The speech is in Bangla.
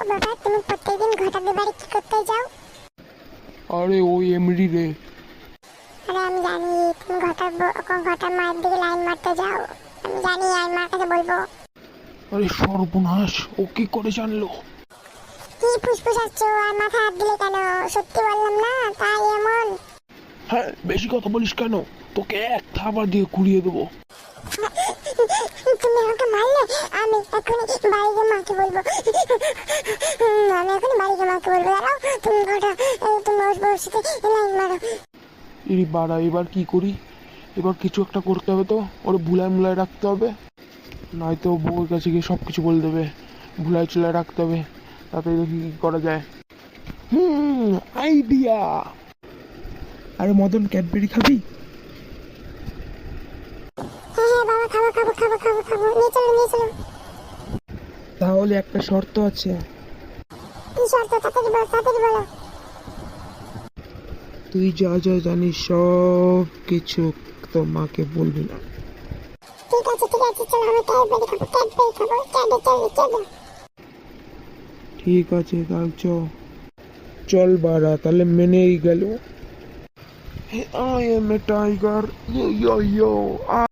ও বাবা, তুমি প্রত্যেকদিন ঘটাদের বাড়ি কি করতে যাও? আরে ওই এমডি রে। আরে আমি জানি তুমি ঘটার মায়ের দিকে লাইন মারতে যাও। আমি জানি আমি মার কাছে বলবো। আরে সর্বনাশ, ও কি করে জানলো? কি ফুসফুস আসছো আর মাথা হাত দিলে কেন? সত্যি বললাম না তাই এমন। হ্যাঁ, বেশি কথা বলিস কেন? তোকে এক থাবা দিয়ে কুড়িয়ে দেবো। তুমি আমাকে মারলে আমি এখনই বাড়িতে মাকে বলবো। আমি এখনই বাড়িতে মাকে বলবো। দাঁড়াও, তুমি ঘটা, তুমি ওর সাথে লাইন মারো। ইরি বাড়া, এবার কি করি? এবার কিছু একটা করতে হবে তো, ওর ভুলায় মুলায় রাখতে হবে, নয়তো বউয়ের কাছে গিয়ে সব কিছু বলে দেবে। ভুলায় চুলায় রাখতে হবে, তাতে দেখি কি করা যায়। আইডিয়া! আরে মদন, ক্যাডবেরি খাবি? হ্যাঁ হ্যাঁ বাবা, খাবো খাবো খাবো খাবো খাবো, নিয়ে চলো নিয়ে চলো। তাহলে একটা শর্ত আছে। কি শর্ত? তাড়াতাড়ি বলো তাড়াতাড়ি বলো। তুই যা যা জানিস সব কিছু তো মাকে বলবি না। ঠিক আছে ঠিক আছে, চলো আমি ক্যাডবেরি খাবো, ক্যাডবে। ঠিক আছে, তাহলে চল বাড়া, তাহলে মেনেই গেল। I M a tiger, yo yo yo.